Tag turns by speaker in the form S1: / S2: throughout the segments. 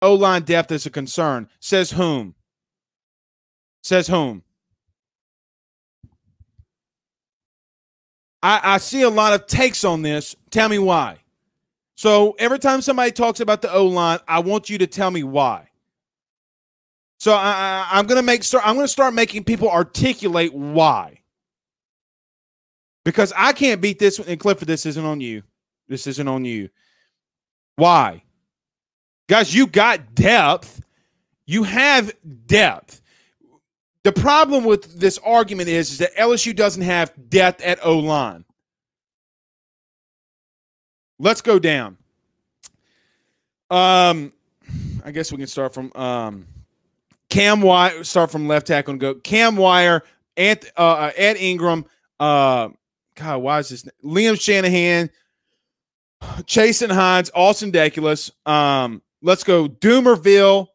S1: O-line depth is a concern. Says whom? Says whom? I see a lot of takes on this. Tell me why. So every time somebody talks about the O-line, I want you to tell me why. So I'm going to start making people articulate why. Because I can't beat this. And Clifford, this isn't on you. This isn't on you. Why? Guys, you got depth. You have depth. The problem with this argument is that LSU doesn't have depth at O-line. Let's go down. I guess we can start from Cam Wire. Start from left tackle and go. Cam Wire, Ed Ingram. God, why is this? Liam Shanahan, Chasen Hines, Austin Deculus. Let's go Doomerville.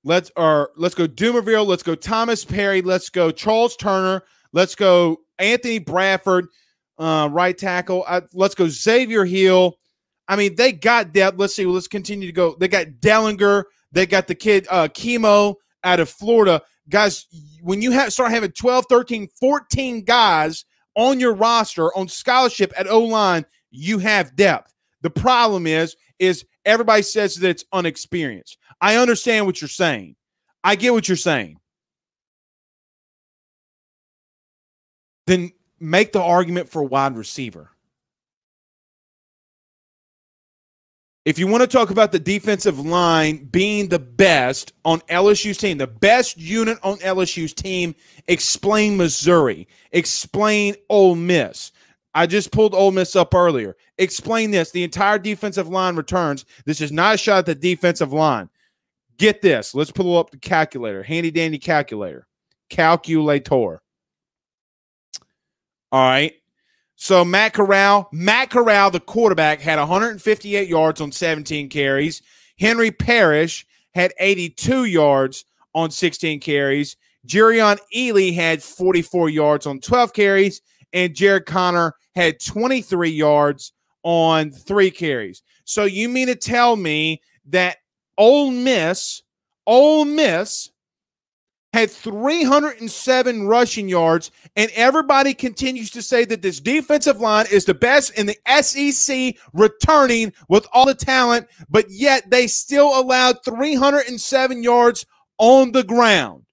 S1: Let's go Doomerville. Let's go Thomas Perry. Let's go Charles Turner. Let's go Anthony Bradford, right tackle. Let's go Xavier Hill. I mean, they got depth. Let's see. Let's continue to go. They got Dellinger. They got the kid Chemo out of Florida. Guys, when you start having 12, 13, 14 guys on your roster on scholarship at O-line, you have depth. The problem is everybody says that it's unexperienced. I understand what you're saying. I get what you're saying. Then make the argument for wide receiver. If you want to talk about the defensive line being the best on LSU's team, the best unit on LSU's team, explain Missouri. Explain Ole Miss. I just pulled Ole Miss up earlier. Explain this. The entire defensive line returns. This is not a shot at the defensive line. Get this. Let's pull up the calculator. Handy-dandy calculator. Calculator. All right. So Matt Corral, the quarterback, had 158 yards on 17 carries. Henry Parrish had 82 yards on 16 carries. Jerion Ely had 44 yards on 12 carries. And Jared Connor had 23 yards on 3 carries. So you mean to tell me that Ole Miss had 307 rushing yards, and everybody continues to say that this defensive line is the best in the SEC returning with all the talent, but yet they still allowed 307 yards on the ground.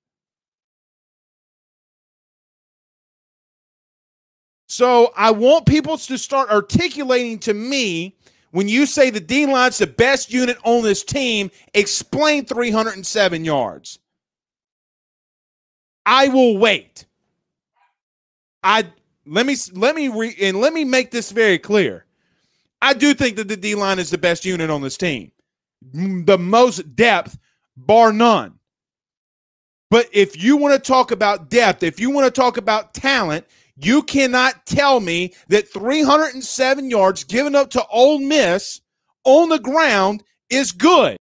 S1: So I want people to start articulating to me, when you say the D-line's the best unit on this team, explain 307 yards. I will wait. Let me make this very clear. I do think that the D-line is the best unit on this team. The most depth, bar none. But if you want to talk about depth, if you want to talk about talent, you cannot tell me that 307 yards given up to Ole Miss on the ground is good.